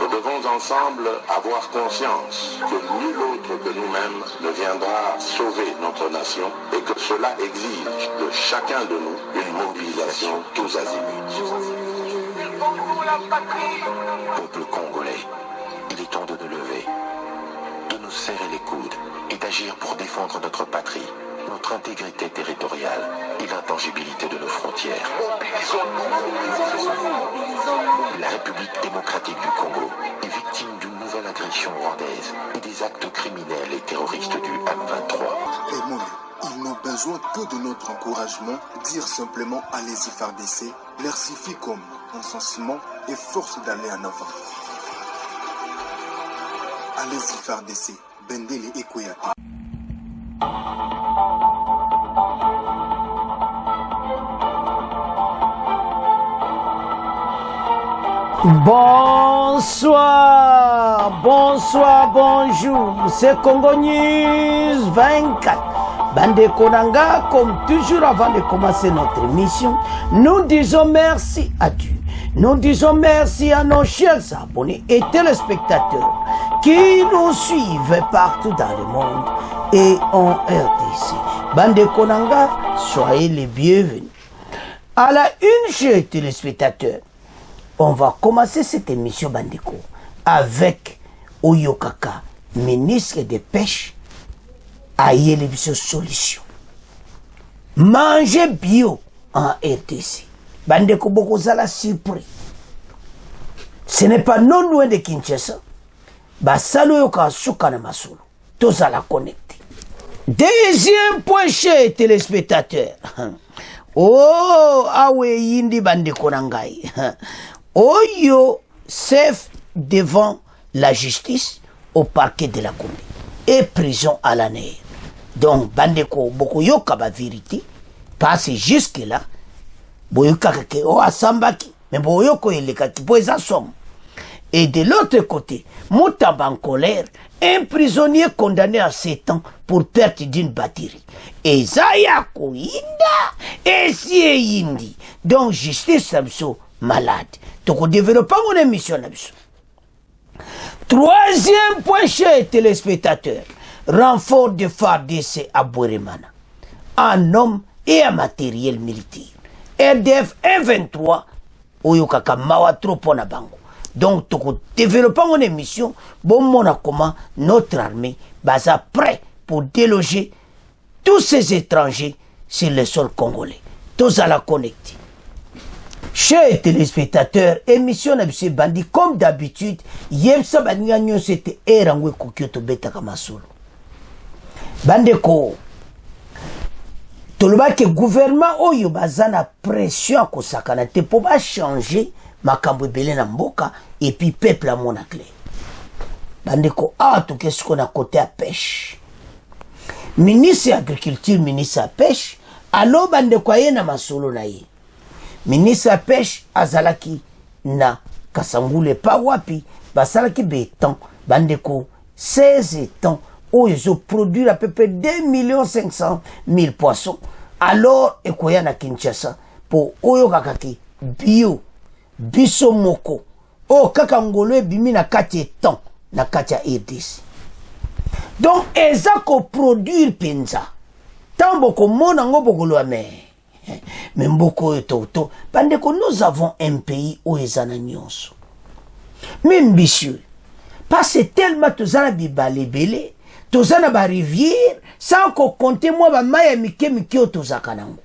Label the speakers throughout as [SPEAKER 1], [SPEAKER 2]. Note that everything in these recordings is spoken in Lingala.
[SPEAKER 1] Nous devons ensemble avoir conscience que nul autre que nous-mêmes ne viendra sauver notre nation et que cela exige de chacun de nous une mobilisation tous azimuts. Peuple congolais, il est temps de nous lever, de nous serrer les coudes et d'agir pour défendre notre patrie, notre intégrité territoriale et l'intangibilité de nos frontières. La République démocratique du Congo est victime d'une nouvelle agression rwandaise et des actes criminels et terroristes du M23.
[SPEAKER 2] Et moi, ils n'ont besoin que de notre encouragement. Dire simplement allez-y FARDC leur suffit comme encensement et force d'aller en avant. Allez-y FARDC, Bendele et Koyate.
[SPEAKER 3] Bonsoir, bonsoir, bonjour, c'est Congo News 24. Bande Konanga, comme toujours avant de commencer notre émission, nous disons merci à Dieu. Nous disons merci à nos chers abonnés et téléspectateurs qui nous suivent partout dans le monde et en RDC. Bande Konanga, soyez les bienvenus. À la une, chers téléspectateurs, on va commencer cette émission Bandeko avec Oyokaka, ministre des Pêches, à Yélébiso Solution. Manger bio en RTC. Bandeko Bokozala surpris. Ce n'est pas non loin de Kinshasa. Basalo Yoka Soukana Masolo. Tous à la connecter. Deuxième point, chers téléspectateurs. Oh, awe yindi Bandeko Nangai. Oyo chef devant la justice au parquet de la commune et prison à l'année. Donc, Bandeko Bokoyoka ba vérité, passe jusque là, Boyoka ke o asambaki, mais Boyoko eleka ki poeza somme. Et de l'autre côté, Moutamba en colère, un prisonnier condamné à 7 ans pour perte d'une batterie. Et Zayako Inda, et si Indi. Donc, justice Samso malade. Donc, on développe mon émission. Troisième point, chers téléspectateurs, renfort de FARDC à Bouéremana, en hommes et en matériel militaire. RDF 123, Oyokaka Mawa Tropona Bango. Donc, on développe mon émission, bon, mon comment notre armée basa prêt pour déloger tous ces étrangers sur le sol congolais. Tous à la connecter. Chers téléspectateurs, émission Nabise Bandi, comme d'habitude, Yemsa Banyanyo c'était Erangwe Kokyoto Beta Kamasolo. Bandeko, Toloba que gouvernement Oyo Bazana pression ko sakana te pour pas changer makambo belé na mboka et puis peuple à mon clé. Bandeko, tout qu'est-ce qu'on a côté à pêche. Ministre de l'Agriculture, ministre à pêche, alors Bandeko yena masolo na ye. Ministre à pêche azalaki na kasangule pa wapi basalaki beton bandeko 16 temps où ils ont produit à peu près 2 500 000 poissons alors ekoya na Kinshasa pour oyo kakaki bio biso moko o kaka ngolo ebimi na kati temps na kati ya RDC. Donc ezako produire penza tambo ko mona ngo bokolo ame. Mais beaucoup toto, parce que nous avons un pays où ils en ont. Même ambitieux, parce que tellement tous en bibale belé, tous en ba rivière, sans qu'on compte moi ba maya mike tous akanango.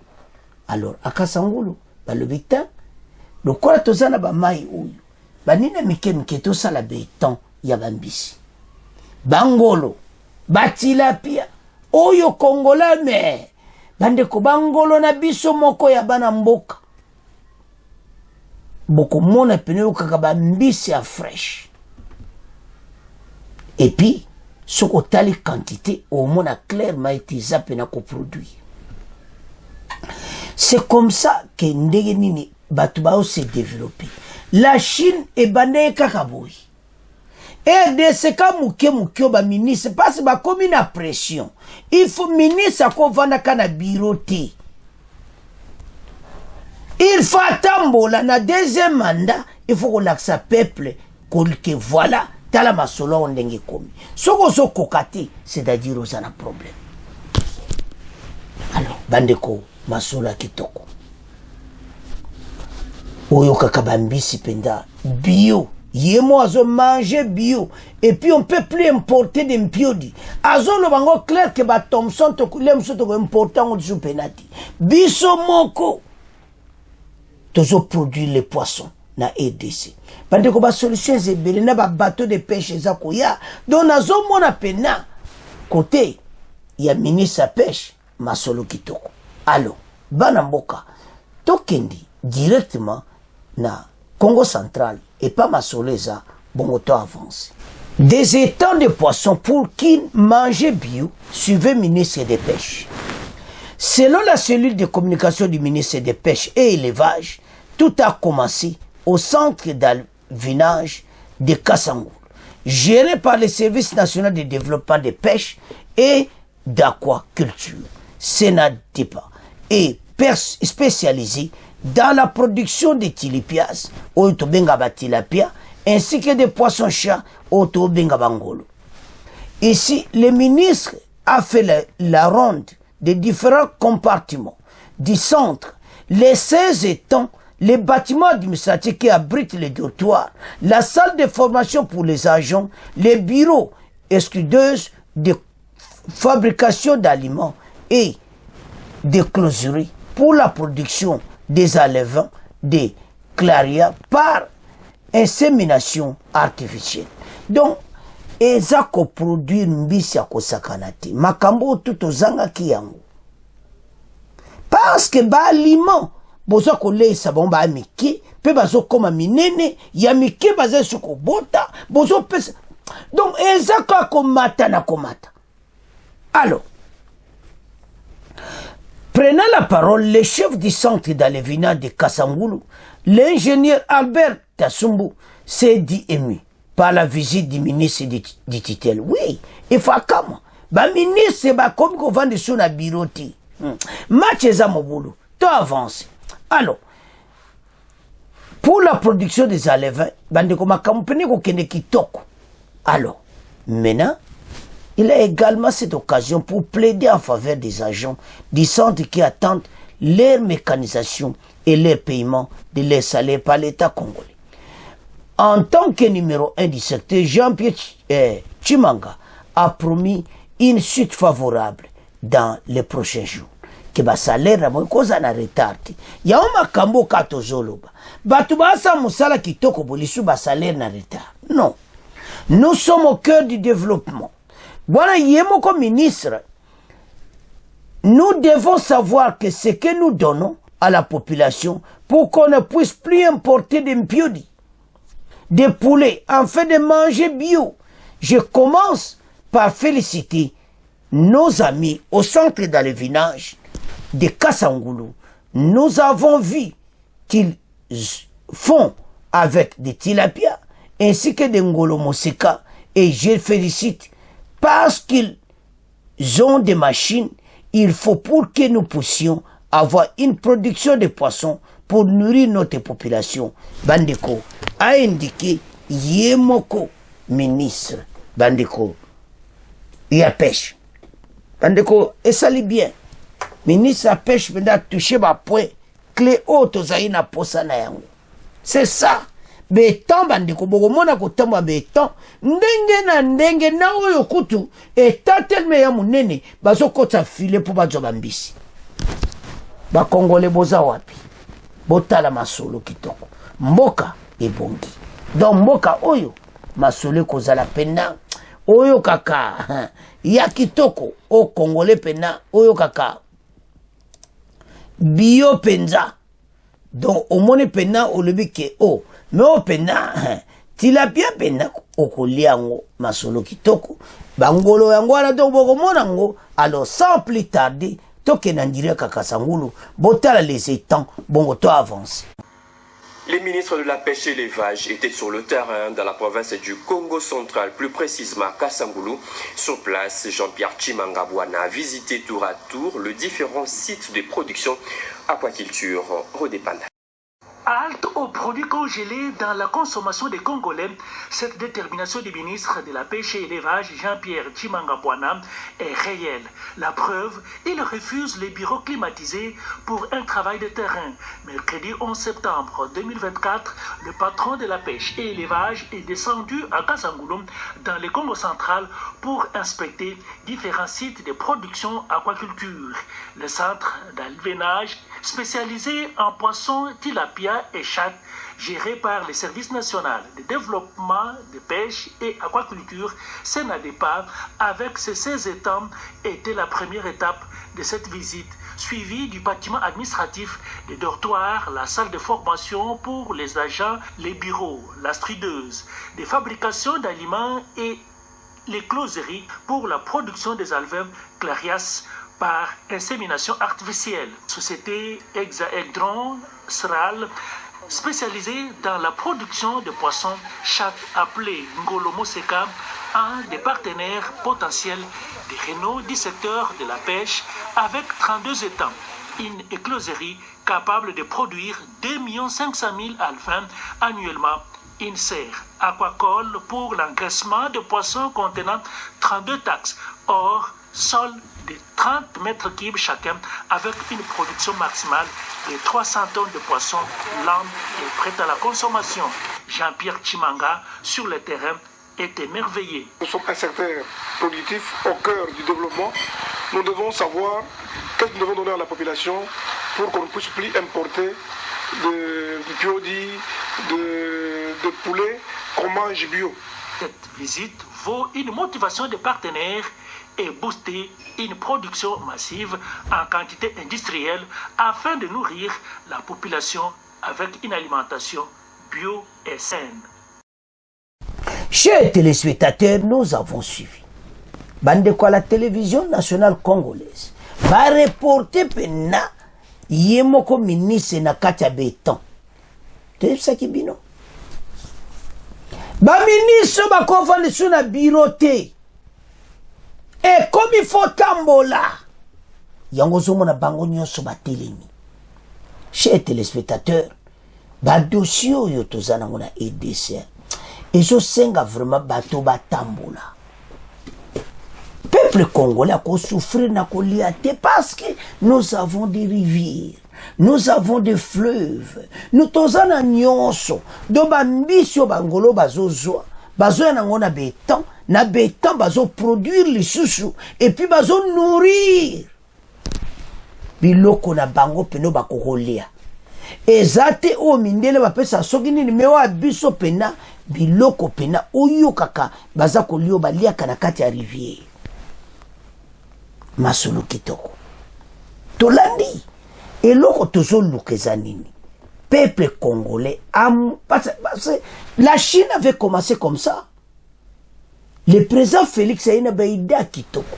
[SPEAKER 3] Alors akasangulu, ba le bitan, le quoi tous en ba maya ou, ba nina mike tous à la béton ya bambisi. Bangolo, batilapia, oyo Kongola mais. Bandeko bangolo na biso moko ya bana mboka. Boko mona pene kaka ba mbisi ya fresh. Et puis, ce qu'on tali quantité, au mona clairement été zappé na ko produit. C'est comme ça que ndege nini batubao s'est développé. La Chine est bandé kakaboui. Et de ce cas, moukio ba ministre, parce que ba comme une pression. Il faut ministre à quoi vana kana biroté. Il faut attendre la deuxième mandat, il faut qu'on l'accès peuple que voilà tala masolo on ndenge komi soko zo kokati c'est-à-dire aux un problème. Alors bandeko masolo kitoko oyo kaka bambisi penda bio yemo azo manger bio et puis on peut plus importer des mpiodi azo lo bango clair que ba Thomson to kulem so to important on sous penati biso moko tozo produire les poissons na EDC bandeko ba solution zebele na ba bateau de pêche za koya donc nazo mona pena côté ya ministre à pêche masolo kitoko alors bana mboka tokendi directement na Congo central et pas Masoleza, bon temps avance. Des étangs de poissons pour qui manger bio, suivait ministre des Pêches. Selon la cellule de communication du ministère des Pêches et Élevage, tout a commencé au centre d'alvinage de Kassangoul, géré par le Service national de développement des pêches et d'aquaculture, Sénadipa, et spécialisé dans la production de tilapias, tilapia, ainsi que des poissons-chats, bangolo. Ici, le ministre a fait la ronde des différents compartiments du centre, les 16 étangs, les bâtiments administratifs qui abritent les dortoirs, la salle de formation pour les agents, les bureaux excuseuses de fabrication d'aliments et des closeries pour la production des alevins, des claria par insémination artificielle. Donc, eza ko produire mbisi ya kosakanati makambo tout ozanga kiyango parce que ba aliment bozo ko leisa bomba miki pe bazo koma minene ya miki bazo suko bota bozo pesa donc eza ko mata na komata. Alors prenant la parole, le chef du centre d'alevinage de Kassangoulou, l'ingénieur Albert Tassumbu, s'est dit ému par la visite du ministre du Titel. Oui, il faut comme. Le ministre, comme qu'on vend sur la biroti. Match est à mon boulot. Tout avance. Alors, pour la production des alevins, alors, maintenant, il a également cette occasion pour plaider en faveur des agents du centre qui attendent leur mécanisation et leur paiement de leurs salaires par l'État congolais. En tant que numéro 1 du secteur, Jean-Pierre Chimanga a promis une suite favorable dans les prochains jours. Que ba salaire na mokoza na retard. Ya oma kambo kato zoloba. Batu basa musala kitoko bolisu ba salaire na retard. Non. Nous sommes au cœur du développement. Voilà, yemo comme ministre, nous devons savoir que ce que nous donnons à la population pour qu'on ne puisse plus importer des mpiodi, des poulets, en fait de manger bio. Je commence par féliciter nos amis au centre d'alevinage de Kassangoulou. Nous avons vu qu'ils font avec des tilapias ainsi que des ngolo moseka et je félicite parce qu'ils ont des machines, il faut pour que nous puissions avoir une production de poissons pour nourrir notre population. Bandeko a indiqué Yemoko, ministre. Bandeko, il y a pêche. Bandeko, et ça lit bien. Ministre à pêche, il a touché ma point, clé haute aux aïna posa na yango. C'est ça. Beton bandeko bogomona kotamba beton ndenge na ndenge na oyo kutu etatelme ya munene bazokota file po bazo bambisi ba Congolais boza wapi botala masolo kitoko mboka ebongi donc mboka oyo masolo kozala pena oyo kaka ya kitoko o Congolais pena oyo kaka bio penza donc omone pena olobi ke o mais au pena tilapia pena okoliango masolo kitoko bangolo yango ala to bokomonango alors sans plus tarder tokena ndire Kassangoulou botala les étangs bongo to avance.
[SPEAKER 4] Les ministres de la Pêche et l'Élevage étaient sur le terrain dans la province du Congo central, plus précisément à Kassangoulou. Sur place, Jean-Pierre Chimanga a visité tour à tour les différents sites de production aquaculture redépendants.
[SPEAKER 5] Halte aux produits congelés dans la consommation des Congolais. Cette détermination du ministre de la Pêche et l'Élevage, Jean-Pierre Tshimanga-Bwana, est réelle. La preuve, il refuse les bureaux climatisés pour un travail de terrain. Mercredi 11 septembre 2024, le patron de la pêche et l'élevage est descendu à Kasangulu, dans le Congo central, pour inspecter différents sites de production aquaculture. Le centre d'alvénage spécialisé en poissons, tilapia et chat, géré par le Service national de développement de pêche et aquaculture, SENADEPA, avec ses 16 étangs, était la première étape de cette visite, suivie du bâtiment administratif, les dortoirs, la salle de formation pour les agents, les bureaux, la strideuse, des fabrications d'aliments et les closeries pour la production des alvins Clarias par insémination artificielle. Société Hexaedron Sral, spécialisée dans la production de poissons chat appelé Ngolomo Seka, un des partenaires potentiels des Renault du secteur de la pêche avec 32 étangs. Une écloserie capable de produire 2 500 000 alvins annuellement. Une serre aquacole pour l'engraissement de poissons contenant 32 taxes, hors sol de 30 mètres cubes chacun, avec une production maximale de 300 tonnes de poissons lambes et prêtes à la consommation. Jean-Pierre Tshimanga, sur le terrain, est émerveillé.
[SPEAKER 6] Nous sommes un secteur productif au cœur du développement. Nous devons savoir qu'est-ce que nous devons donner à la population pour qu'on ne puisse plus importer de biodis, de poulet qu'on mange bio.
[SPEAKER 5] Cette visite vaut une motivation de partenaires et booster une production massive en quantité industrielle afin de nourrir la population avec une alimentation bio et saine.
[SPEAKER 3] Chers téléspectateurs, nous avons suivi. Bande quoi la télévision nationale congolaise va reporter pena yemoko ministre na katia beton. Tu sais qui bino? Ba ministre ba konfani suna birote. Et comme il faut tambola, yango zomo na bango nyonso ba telemi. Chers téléspectateurs, ba dossier yo tozana ngona EDC. Et je senga vraiment bato ba tambola. Peuple congolais a souffert na koliate parce que nous avons des rivières, nous avons des fleuves, nous tozana nyonso, do bambisio bangolo bazozwa, bazoya nango na béton, bazo produire les chouchous, et puis bazo nourrir. Biloko na bango peno bakokolia. Ezate o mindele bapesa soki nini mewa biso pena, biloko pena oyo kaka baza kolio balia kana kati ya rivière. Masolo kitoko. Tolandi. Et l'autre toujours lukeza nini. Peuple congolais parce que la Chine avait commencé comme ça. Le président Félix a une idée kitoko.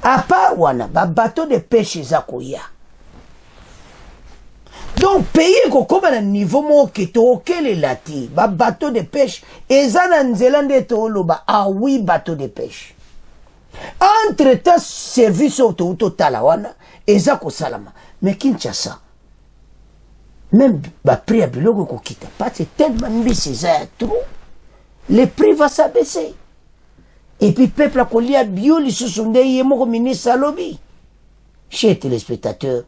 [SPEAKER 3] À part wana ba bateau de pêche zakoya. Donc pays ko na niveau mo kitoko kele lati ba bateau de pêche ezana nzelande to loba ah oui bateau de pêche. Entre-temps, service auto talawana, ezako salama. Mais Kinshasa, même le prix à bilogo ko kita, parce que tellement mbisi ça trop, le prix va s'abaisser. Et puis peuple a collié à bio li susundé yemo ministre salobi. Chers téléspectateurs,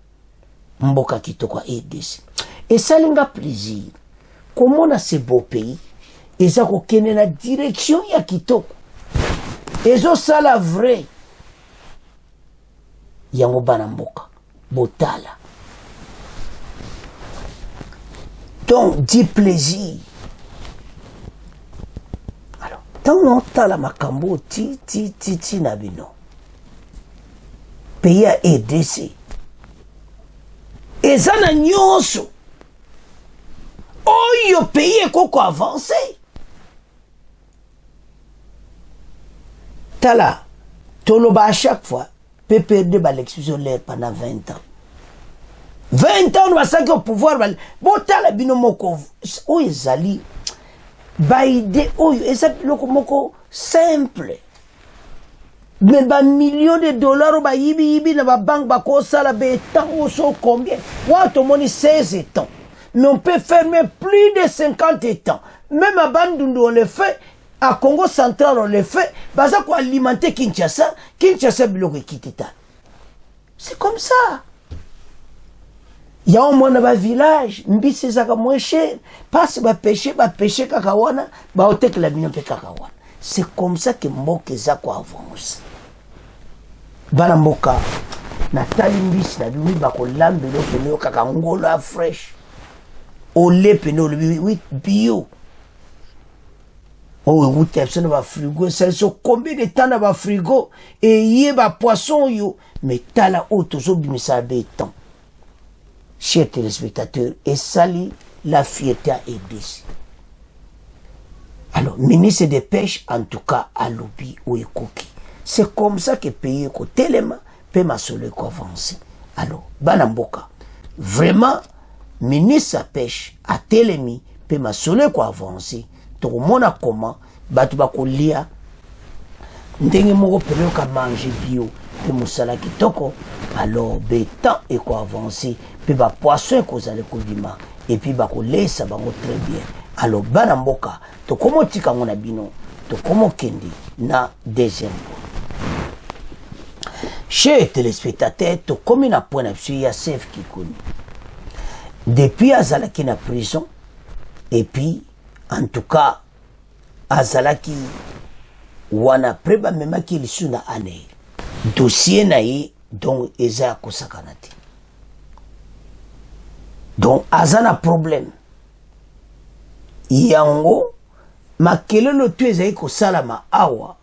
[SPEAKER 3] mboka kitoko EDC. Et ça linga plaisir. Comment on a ce beau pays, ezako kene na direction ya kitoko. Ezo sala vrai yango banamboka botala. Donc dis plaisir. Alors tant on tala makambo ti nabino pays a EDC ezana nyonso oyo pays ekoko avancé. Tala, toloba à chaque fois, peut perdre l'exclusion l'air pendant 20 ans. 20 ans, on va s'agir au pouvoir. Bon, tala binomoko, oh, ezali, baide, oh, ezali moko simple. Mais ba millions de dollars, ba yibi, na ba banque, ba kosa, la bétan, oh, so combien? Moi, tout le monde 16 ans. mais on peut fermer plus de 50 étangs. Même à Bandundu, on le fait. À Congo central, on le fait. Baza quoi alimenter Kinshasa. Kinshasa, biloko kitita. C'est comme ça. Il y a un monde dans le village. Mbisi zaka moins cher. Passe ba pêcher kakawana. Ba otek la bino pe kakawana. C'est comme ça que Mboka zako avance. Bana Mboka. Natali mbisi na bimi bako lambelo peno kaka ngola fresh. Ole peno le oui bio. Oh, vous t'es dans frigo, c'est sur combien de temps dans frigo et yé ba poisson yo, mais t'as la haute aux bimisa béton. Chers téléspectateurs, et sali la fierté à Ebisi. Alors, ministre des Pêches, en tout cas, à l'obi ou ekoki. C'est comme ça que pays ko tellement peut m'assurer qu'on avance. Alors, Banamboka, vraiment, ministre de Pêche à Télémi peut m'assurer qu'on avance. Tout le monde a comment, batu bako lia, ndenge moko période ka manger bio, pe musala kitoko, alors bétan et quoi avancer, pe ba poisson ko zale ko bima, et puis bako lesa bango très bien. Alors bana mboka, to komo tika ngona bino, to komo kendi na deuxième. Chers téléspectateurs, to komi na point appui ya Sef Kikuni. Depuis azalaki na prison, et puis en tout cas, azalaki wana preba memaki lisu na ane. Dossier na ye, donc eza kosakanati. Donc azana problème. Yango, makelelo tu ezai kosalama awa,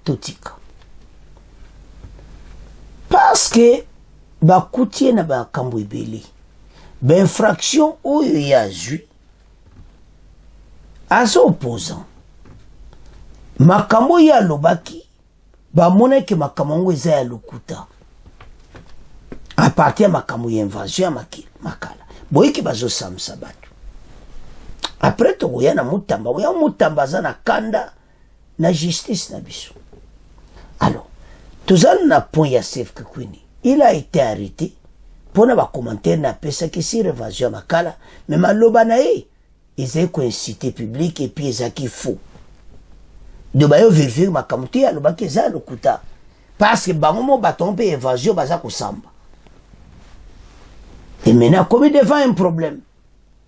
[SPEAKER 3] totika. Parce que, bakutie na bakambo ebele. Infraction oyo ya zui, azo opposant makambo ya lobaki bamonaki makambo ngo eza ya lokuta a partir makambo ya invasion ya makala boyiki bazo samsa bato après tokoya na mutamba oya mutamba za na kanda na justice na biso. Alors tozali na point ya Sef Kikuni, il a été arrêté pour na ba commentaire na pesa ki si invasion ya makala mais maloba na ye ils ont incité public et puis ils ont qui faux. De bayo vérifier ma kamuti alo ba keza lokuta parce que bangomo baton pe évasion baza ko samba. Et maintenant comme il devant un problème,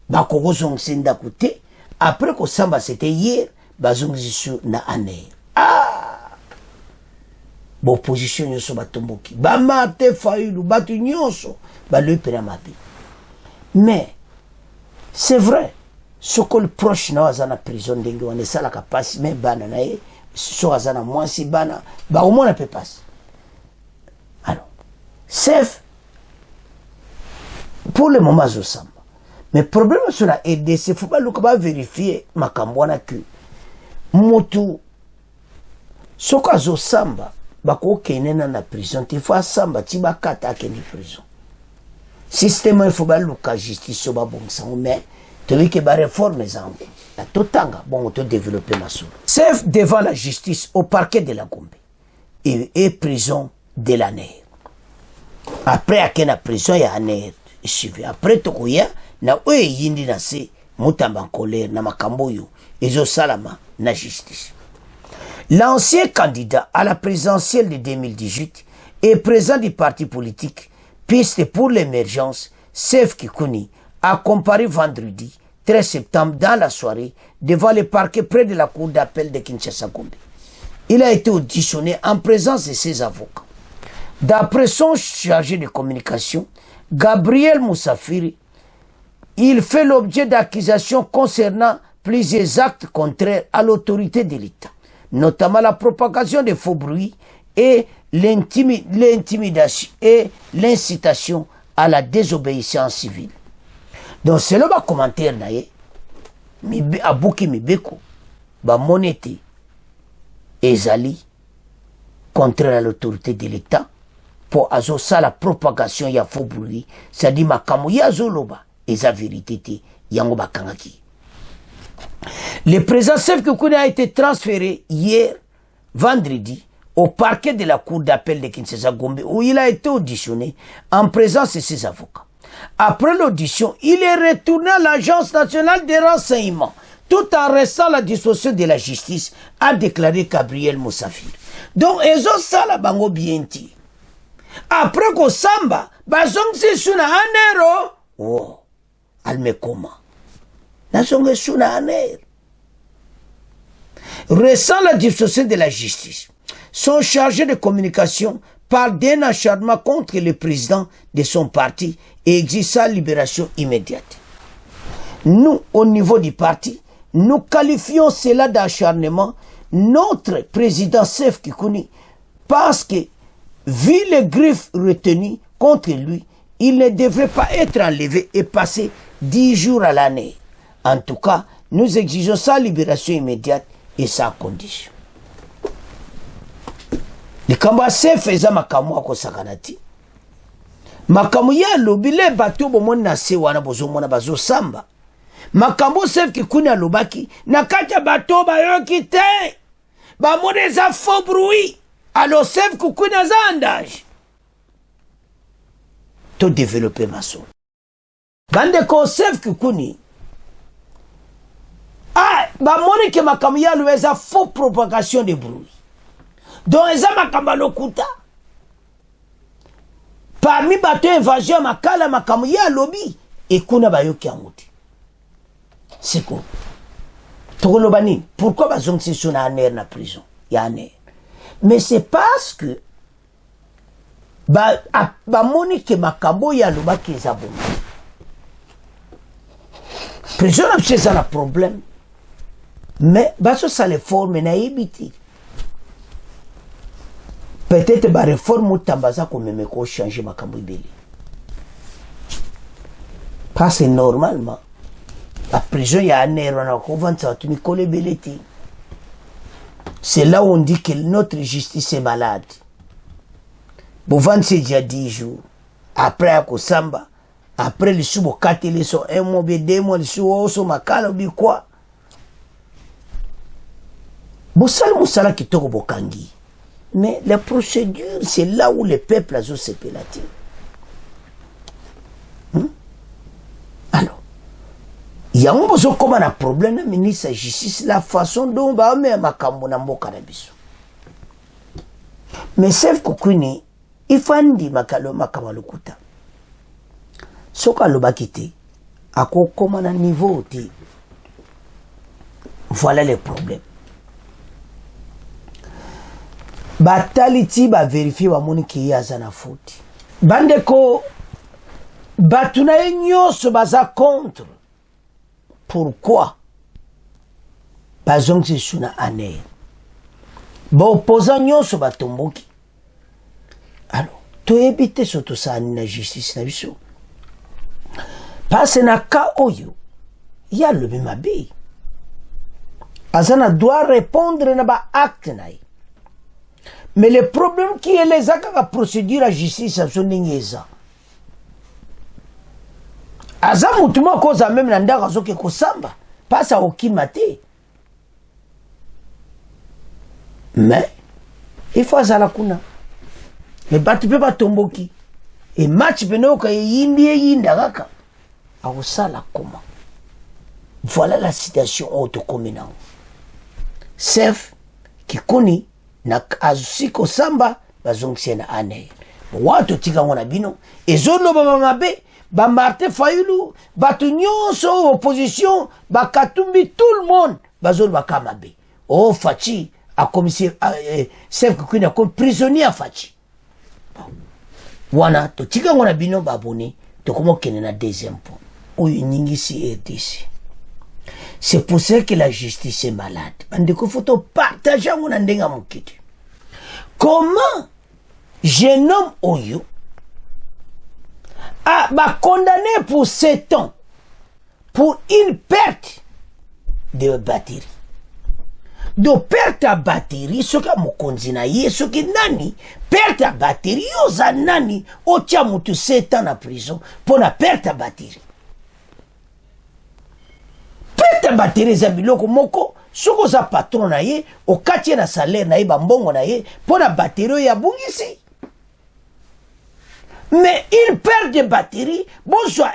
[SPEAKER 3] ba ko zong sinda côté après ko samba c'était hier bazong sur na année. Ah! Bo position yo so batomboki. Ba mate failu batu nyonso ba le pena mapi. Mais c'est vrai. Ce que le proche na azana prison ndenge on est ça la capacité mais bana na ye so azana moi si bana ba au moins peut passer. Alors Sef pour le moment zo samba mais problème sur la EDC faut pas le pas vérifier makambwana que motu soka zo samba ba ko kenena na prison ti fa samba ti ba kata ke ni prison système il faut pas le cas justice so ba bon sang mais tu que ba réforme exemple la totanga bon auto développer ma soul Sef devant la justice au parquet de la Gombe et prison de la Ner après à la prison ya Ner suivi après tokoya na oye yindi na se mutamba en colère na makambo yo ezo salama na justice. L'ancien candidat à la présidentielle de 2018 et président du parti politique Piste pour l'émergence Sef Kikuni a comparé vendredi 13 septembre dans la soirée devant le parquet près de la cour d'appel de Kinshasa-Gombe. Il a été auditionné en présence de ses avocats. D'après son chargé de communication, Gabriel Moussafiri, il fait l'objet d'accusations concernant plusieurs actes contraires à l'autorité de l'État, notamment la propagation de faux bruits et l'intimidation et l'incitation à la désobéissance civile. Donc c'est le commentaire naye abuki mibeko ba monete ezali contraire à l'autorité de l'État pour azo ça la propagation ya faux bruit, c'est-à-dire makamu ya zoloba eza vérité te yango bakangaki. Le président Sef Kikuni a été transféré hier vendredi au parquet de la cour d'appel de Kinshasa-Gombe où il a été auditionné en présence de ses avocats. Après l'audition, il est retourné à l'Agence nationale des renseignements, tout en restant à la disposition de la justice, a déclaré Gabriel Moussafir. Donc, ils ont ça la bango bienti. Après qu'on samba, bazong si suna anero. Oh, alme koma. Nazong suna aner. Restant la disposition de la justice, son chargé de communication parle d'un acharnement contre le président de son parti et exige sa libération immédiate. Nous, au niveau du parti, nous qualifions cela d'acharnement. Notre président Sef Kikouni pense que, vu les griffes retenues contre lui, il ne devrait pas être enlevé et passer 10 jours à l'année. En tout cas, nous exigeons sa libération immédiate et sa condition. Likamba Sef eza makamu akosakanati. Makamu ya lobile bato bomoni na se wana bozomona bazosamba. Makambo Sef Kikouni alobaki na kati bato bayoki te. Bamone za faux bruit. Alors Sef Kikouni aza andage. To développer maso. Bande ko Sef Kikouni. Ah, bamone ke makamu ya lo eza faux propagation de bruit. Donc eza makamba lokuta. Parmi bato invasion makala makamu ya lobi ekuna bayoki amuti. C'est quoi? Togolobani, pourquoi bazong si suna aner na prison? Ya aner. Mais c'est parce que ba moni ke makambo ya loba ki zabon. Prison a c'est ça le problème. Mais baso ça les forme na ibiti. Peut-être ba réforme ou tambaza ko meme ko changer makambo ibeli. Parce que normalement la prison y a un erreur, c'est là où on dit que notre justice est malade. Bovan c'est déjà 10 jours. Après à Kosamba, après les sous 4 les sont 1 mois, 2 mois, les sous makala ou quoi. Moussala qui toko bokangi. Mais la procédure, c'est là où le peuple a se pélaté. Alors, il y a un besoin comme un problème, le ministre de la Justice, la façon dont on va mettre ma cambo cannabis. Mais Sef Kikouni, il faut dire makalo makamalukuta. Soka lo bakite, ako comme un niveau ti. Voilà les problèmes. Bataliti ba vérifier wa moni ki yazana faute. Bandeko batuna nyoso baza contre. Pourquoi? Bazong si suna ane. Ba opposant nyoso batomboki. Alors, to éviter surtout ça na justice na biso. Parce na ka oyo, ya le bimabe. Azana doit répondre na ba acte na. Mais le problème qui est les actes de procédure à justice, c'est ça. Aza mutuma koza même nanda kazoke kosamba, pas à okimate. Mais il faut azala kuna. Mais batu pe batomboki. Et match peno ka yindi yinda kaka. Awosala comment? Voilà la situation autocommune. Sef Kikouni na azusiko samba bazongsi na ane. Watu tika ngona bino ezolo baba mabe ba Martin Fayulu batu nyonso opposition ba katumbi tout le monde bazolo bakamabe. Oh Fachi a commissaire Sef Kikouni comme prisonnier Fachi. Wana to tika ngona bino baboni to komo kene na deuxième point. Oyo nyingi si RDC. C'est pour ça que la justice est malade. Bandeko faut partager mon ndenga mukiti. Comment jeune homme Oyo a condamné pour 7 ans pour une perte de batterie. De perte à batterie, ce que mokonzi na ye, ce que nani, perte à batterie, yoza nani, otia mutu 7 ans en prison pour la perte à batterie. Perte batterie za biloko moko soko za patron na ye okati na salaire na ye bambongo na ye pona batterie ya bungisi Mais il perd des batteries, bonsoir,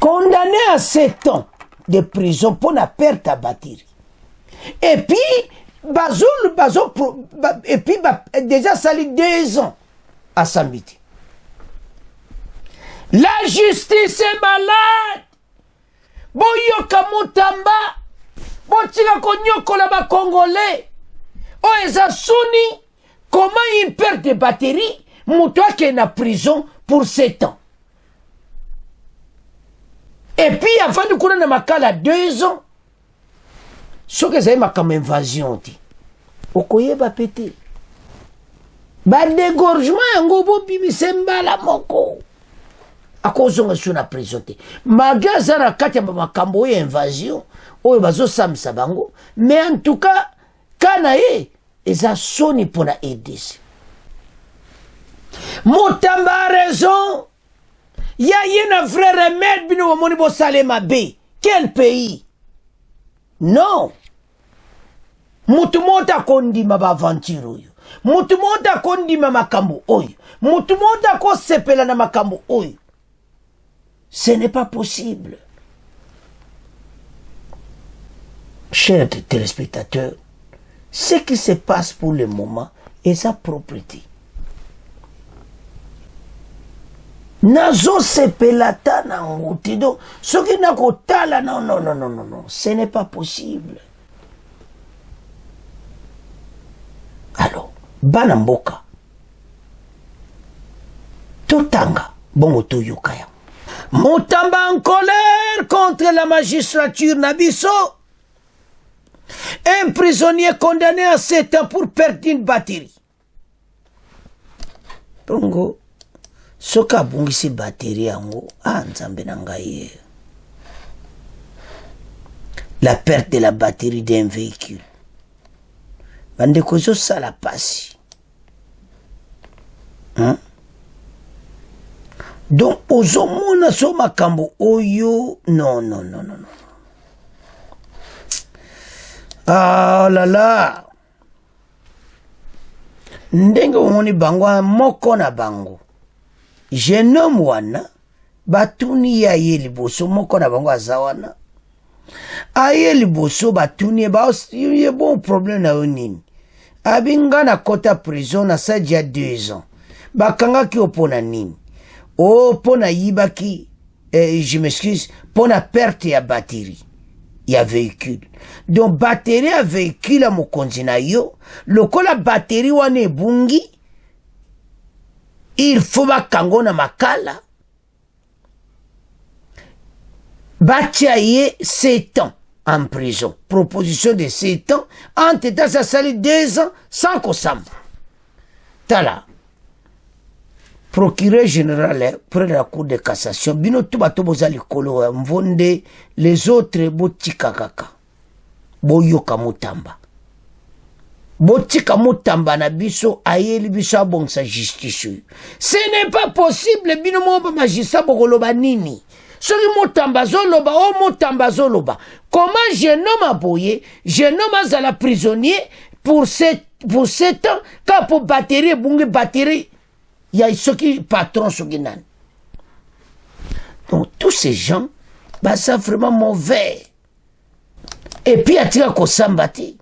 [SPEAKER 3] condamné à 7 ans de prison pour la perte de batterie. Et puis, déjà sali 2 ans à Sambiti. La justice est malade. Boyoka Mutamba, botika konyokola ba Congolais. Oh, eza suni, comment il perd des batteries, moutoua qui est en prison pour 7 ans. Et puis, avant de courir dans ma cale à 2 ans, ce que c'est ma comme invasion, okoye ba pété. Ba dégorgement, ngobo bibisemba la moko. A cause de la prison. Malgré ça, la carte de makambo et invasion, oh, bazo sam sabango. Mais en tout cas, kanaye, ils a sonné pour la aider. Mutamba a raison. Il y a un vrai remède, bino moni bo salema be. Quel pays? Non. Mutumonta kondima ba aventure oyo. Mutumonta kondima makambo oyo. Mutumonta ko sepela na makambo oyo. Ce n'est pas possible. Chers téléspectateurs, ce qui se passe pour le moment est sa propriété. Nazo sepelata na ngutido, ce qui n'a kotala, non, ce n'est pas possible. Alors, Banamboka, Totanga, bongo toyokaya. Mutamba en colère contre la magistrature Nabiso. Un prisonnier condamné à 7 ans pour perdre une batterie. Bongo, soka bungisi batterie ango, nzambe na ngai. La perte de la batterie d'un véhicule. Bande kozo sala pasi. Donc, ozomona so makambo oyo, non. Ah là là. Ndenge omoni bango moko na bango. Jeune homme wana, batuni ya ye liboso moko na bango azawana. Aye liboso batuni ba ye bon problème na onini. Abinga na kota prison na sa dia 2 ans. Bakanga ki opona nini. Oh, pona yibaki, je m'excuse, pona perte ya batterie, ya véhicule. Donc, batterie ya véhicule à mokonzi na yo, lokola batterie wane bungi, il faut bakango na makala, batia ye 7 ans en prison. Proposition de 7 ans, en tête ça sali 2 ans, sans kosamba. Tala. Procureur général près de la cour de cassation, bino tuba toboza likolo mvonde les autres botika kaka. Boyoka Mutamba. Botika Mutamba na biso ayeli biso abongsa justice. Ce n'est pas possible bino mo magistrat bokoloba nini. Soki Mutamba zoloba o Mutamba zoloba. Comment jeune homme aboye, jeune homme azala prisonnier pour 7 ans quand pour batterie bungi batterie. Il y a ceux qui patron sur Guinan. Donc tous ces gens, bah c'est vraiment mauvais. Et puis à tira ko sambati.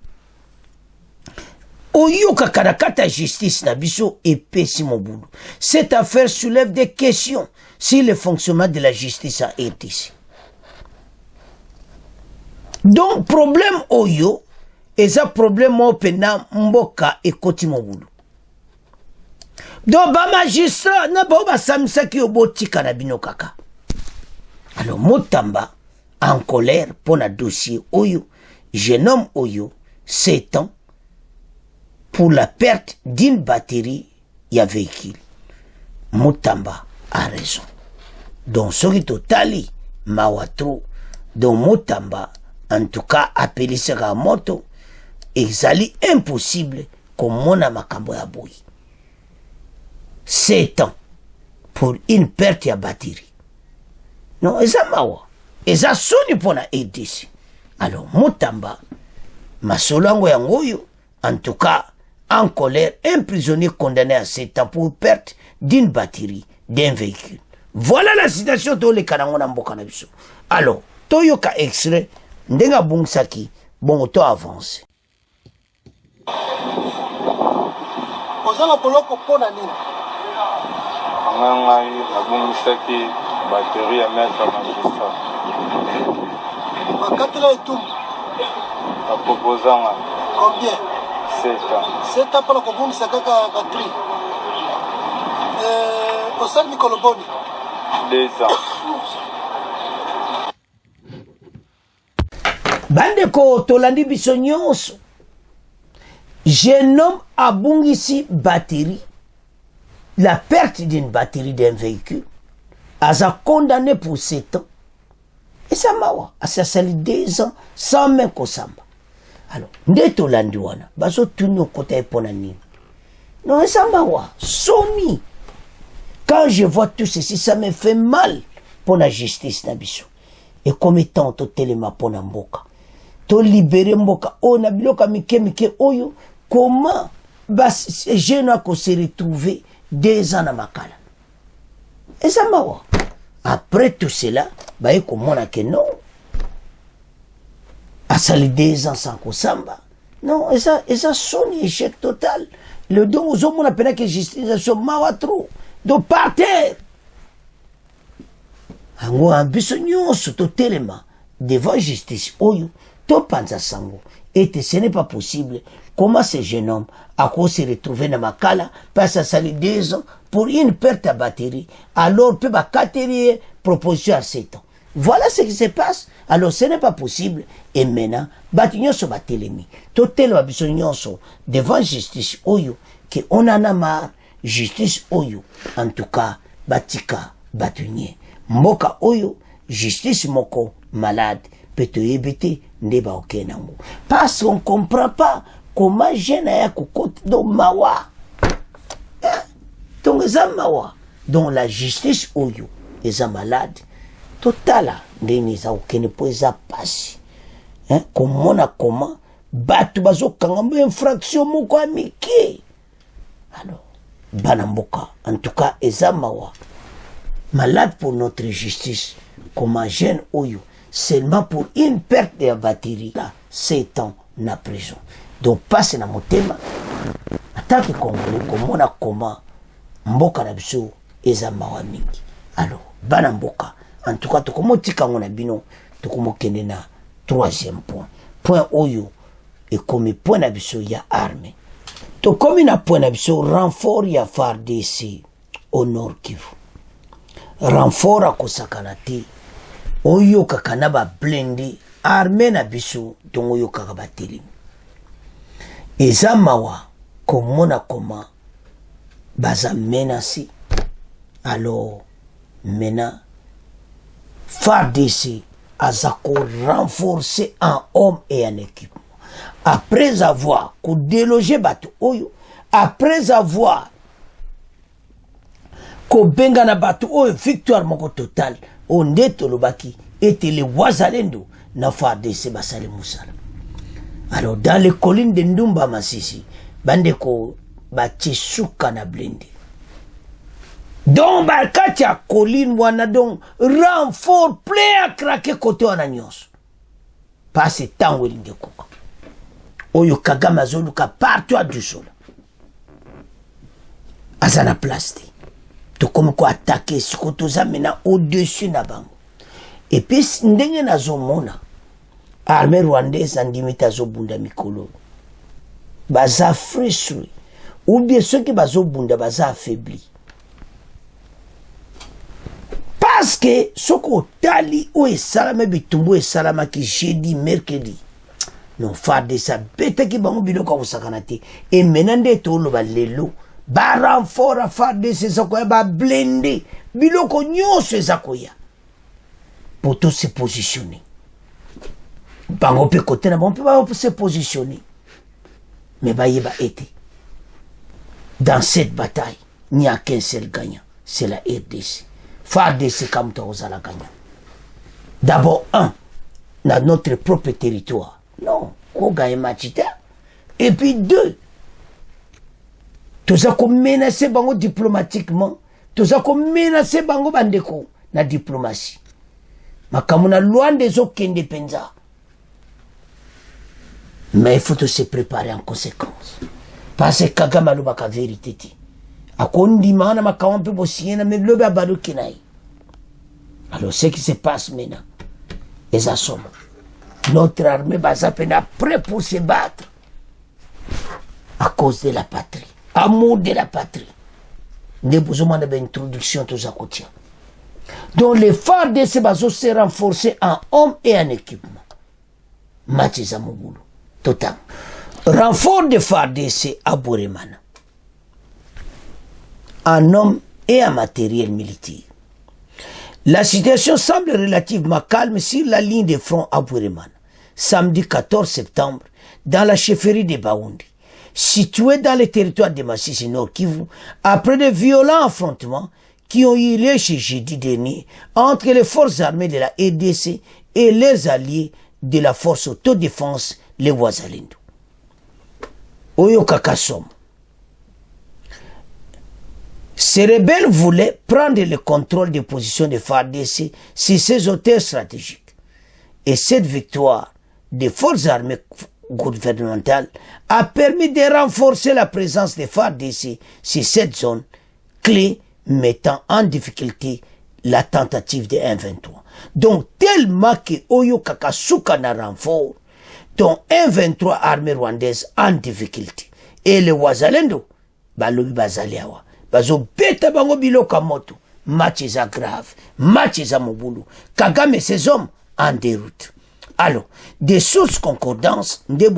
[SPEAKER 3] Oyoka karakata justice na biso epesi mobulu. Cette affaire soulève des questions sur le fonctionnement de la justice à RDC. Donc problème oyo, eza problème opena mboka ekoti mobulu. Donc, ba magistrat, na ba samisa ki obotika na bino kaka. Alors, Mutamba, en colère, pour un dossier oyo, jeune homme oyo, 7 ans, pour la perte d'une batterie, il y a véhicule. Mutamba a raison. Donc, ce qui totali, mawatro, donc Mutamba, en tout cas, appelé sera moto, exali impossible, comme mon amakambo ya boy. 7 ans pour une perte de batterie. Non, eza mawa. Eza soni pona ADC. Alors, Mutamba, masolango yangoyo, en tout cas, en colère un prisonnier condamné à 7 ans pour perte d'une batterie d'un véhicule. Voilà la citation de Lekanangona Mbokanabiso. Alors, Toyoka extrait, Ndenga Bungsaki, bon, auto avance.
[SPEAKER 7] Ozala poloko pona nini?
[SPEAKER 8] Ngai abungisaki batterie ya maître magistrat.
[SPEAKER 7] Bakatela etumbu.
[SPEAKER 8] Aproposanga.
[SPEAKER 7] Combien?
[SPEAKER 8] 7 ans.
[SPEAKER 7] 7 ans pona kobungisa kaka batterie. Osali mikolo boni?
[SPEAKER 8] 2 ans.
[SPEAKER 3] Bandeko tolandi biso nyonso. Jeune homme abungisi batterie, la perte d'une batterie d'un véhicule, a condamné pour 7 ans. Et ça m'a wa, a sali 2 ans sans même kosamba. Alors, ndeto landiwana, baso tunyo kota epona nini. Non, ça m'a wa, somi. Quand je vois tout ceci, ça me fait mal pour la justice nabiso. Et comme étant to telema pona mboka. To libérer mboka, o nabiloka mike oyo. Comment ces jeunes se retrouver 2 ans à Makala? Et ça m'a dit. Après tout cela, comment on a que non? À sali 2 ans sans Kosamba. Non, et ça sonne échec total. Le don aux hommes, on appelle que justice sur Mawatro. Donc par terre. Ango ambitieux surtout tellement devant justice. Oyo, to panza sango. Et ce n'est pas possible. Comment ce jeune homme a se retrouver dans Makala passe à salir 2 ans pour une perte à batterie, alors peut pas quatrier proposition à 7 ans. Voilà ce qui se passe. Alors ce n'est pas possible. Et maintenant, batignon so batelemi. Totel babisonyon so devant justice oyo que on en a marre. Justice oyo. En tout cas, batika batunye. Moka oyo justice moko malade peut te éviter ndeba okenango. Parce qu'on comprend pas comment jeune a kokot do mawa. Donc eza mawa. Donc la justice oyo eza malade. Totala ndeni za okene po eza pasi. Comment batu bazo kangambo infraction moko amike. Alors banamboka en tout cas eza mawa. Malade pour notre justice. Comment jeune oyo seulement pour une perte de la batterie là 7 ans na prison. Donc passe na motema attaque congolais comme on a comment mboka na biso eza mawa mingi. Alors bana mboka en tout cas to komo tika ngona bino to komo kende na 3e point oyo et comme point na biso ya armée to komi na point na biso renfort ya FARDC au Nord Kivu. Renfort a kosakana te oyo kakana ba blende armée na biso donc oyo kaka batelemi eza mawa komona koma baza menacé. Alors maintenant FARDC a renforcé en hommes et en équipement après avoir délogé bato oyo, après avoir benga na bato oyo victoire moko total o ndeto lobaki était les wazalendo na FARDC basale musala. Alors dans les collines de Ndumba Masisi bandeko batisuka na blende donc bakati ya colline wana donc renfort plein à craquer côté wana nyonso passe tango elingi koka oyo Kagame azoluka partout à Dusola azana place te comme quoi attaquer sikotoza maintenant au-dessus na bango. Et puis ndenge nazomona armée rwandaise andimita zobunda mikolo baza frustré ou bien ceux qui bazobunda baza affaibli parce que soko tali o esalama bitumbu esalama ki jeudi mercredi non farde sa bête ki bango biloko kosakana te et maintenant nde toloba lelo ba renfort a farde se soko ba blende biloko nyonso ezakoya pour tout se positionner. Bango pe côté na bon peut se positionner. Mais ba yeba été. Dans cette bataille, il n'y a qu'un seul gagnant, c'est la RDC. FARDC comme tous à la gagnant. D'abord dans notre propre territoire. Non, ko gagne matchita. Et puis 2, toza ko menacer bango diplomatiquement, toza ko menacer bango bandeko na diplomatie. Makambo na loin des okende penza. Mais il faut se préparer en conséquence. Parce que Kagame alobaka vérité ti. Akondima na makambo mpe bosiena mais lobe abaluki nai. Alors ce qui se passe maintenant, les assommes. Notre armée baza pena prêt pour se battre à cause de la patrie, amour de la patrie. Nous avons une introduction tous à côté. Donc les phares de ces bateaux se renforcés en hommes et en équipement. Mathiza Moboulou, total. Renfort de phares DC à Bouremana. En hommes et en matériel militaire. La situation semble relativement calme sur la ligne de front à Bouremana. Samedi 14 septembre, dans la chefferie de Baoundi, située dans le territoire de Massissi Nord Kivu, après de violents affrontements qui ont eu lieu ce jeudi dernier entre les forces armées de la RDC et les alliés de la force autodéfense, les Wazalendo. Oyo Kakasom. Ces rebelles voulaient prendre le contrôle des positions de FARDC sur ces hôtels stratégiques. Et cette victoire des forces armées gouvernementales a permis de renforcer la présence des FARDC sur cette zone clé mettant en difficulté la tentative de 1-23. Donc, tellement que Oyo Kakasuka na renfort, dont 1-23 armée rwandaise en difficulté. Et les Wazalendo, balobi bazaliawa. Bazo beta bango biloka moto. Match est grave. Match est Moboulou. Kagame et ses hommes en déroute. Alors, des sources concordances, des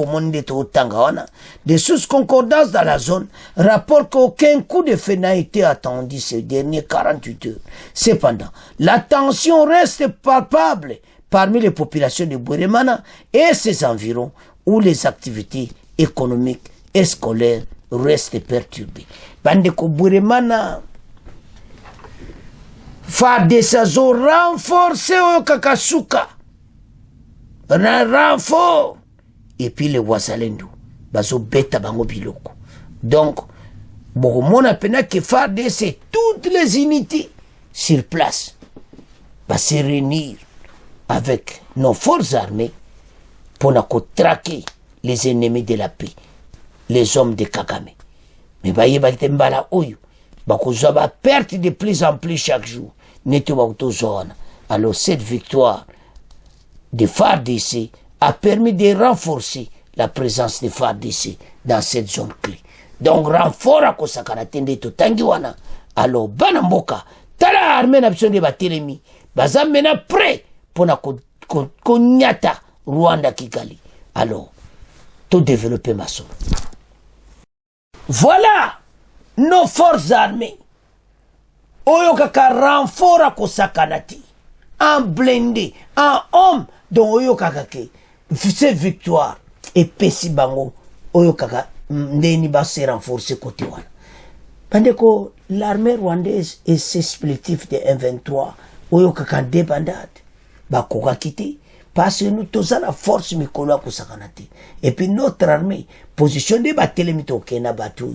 [SPEAKER 3] sources concordances dans la zone rapportent qu'aucun coup de feu n'a été attendu ces derniers 48 heures. Cependant, la tension reste palpable parmi les populations de Bouremana et ses environs où les activités économiques et scolaires restent perturbées. Bandeko Bouremana, Fadessazo renforcé au Kakasuka. Renfort. Et puis les Wazalendo, bazo beta bango biloko. Donc, bon, pena que FARDC toutes les unités sur place va se réunir avec nos forces armées pour traquer les ennemis de la paix, les hommes de Kagame. Mais baye mbala oyo, bakozwa ba perte de plus en plus chaque jour. Neto ba zone. Alors cette victoire de FARDC a permis de renforcer la présence de FARDC dans cette zone clé. Donc renfort à kosakana tende to tangiwana. Alors banamboka tala armée na biso de batelemi baza mena prêt pour na konyata Rwanda Kigali. Alors tout développer ma zone. Voilà nos forces armées. Oyo kaka renfort à kosakanati en blindé, en homme dont Oyo kaka ke cette victoire et pesi bango Oyo kaka ndeni ba se renforcer côté wana. Bandeko l'armée rwandaise et ses splitifs de M23 Oyo kaka débandade ba koka kité parce que nous tous la force mikolo kosakanati et puis notre armée position de batelemi to kena batu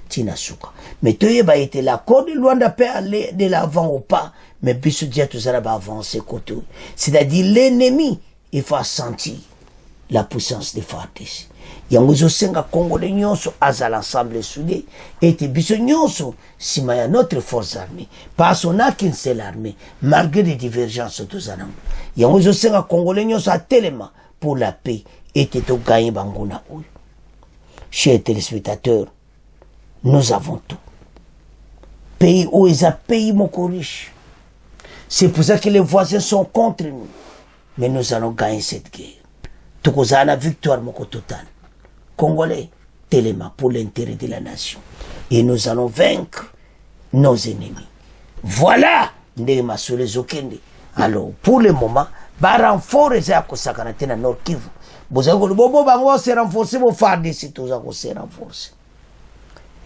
[SPEAKER 3] Tinasuka. Mais tu as été l'accord de Luanda peut aller de l'avant ou pas, mais biso dia tout ça va avancer côté. C'est-à-dire l'ennemi, il faut sentir la puissance des FARDC. Yangozo senga Congolais nyonso à l'ensemble soudé et te biso nyonso si maya notre force armée. Parce qu'on a qu'une seule armée, malgré les divergences tout ça. Yangozo senga Congolais nyonso à tellement pour la paix et te to gagner bangona ou. Chers téléspectateurs, nous avons tout. Pays où ils ont pays moko riche. C'est pour ça que les voisins sont contre nous. Mais nous allons gagner cette guerre. Tout ça a victoire moko totale. Congolais, tellement pour l'intérêt de la nation. Et nous allons vaincre nos ennemis. Voilà Ndema sur les Okende. Alors, pour le moment, ba renfort les a kosakanate na Nord Kivu. Bozako bobo bango se renforcer bo FARDC tout ça se renforcer.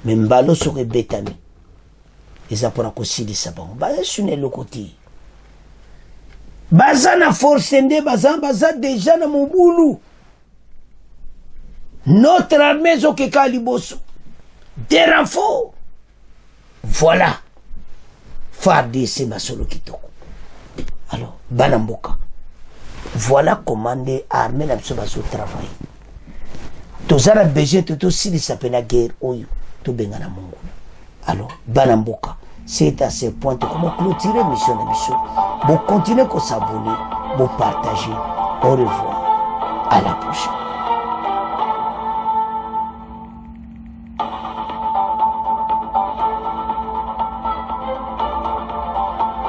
[SPEAKER 3] Mais mbalo sur betami eza pona kosilisa bango baza sune lokoti baza na force nde baza déjà na Moboulou. Notre armée zokeka liboso des renforts. Voilà. FARDC Masolo Kitoko. Alors, Banamboka. Voilà comment les armées n'a pas travaillé. Tous les BG, tout aussi, ils s'appellent la guerre. Tout bengana mungu. Alors, Banamboka. C'est à ce point que comment clôturer mission de mission. Vous continuez à s'abonner, vous partager. Au revoir. À la prochaine.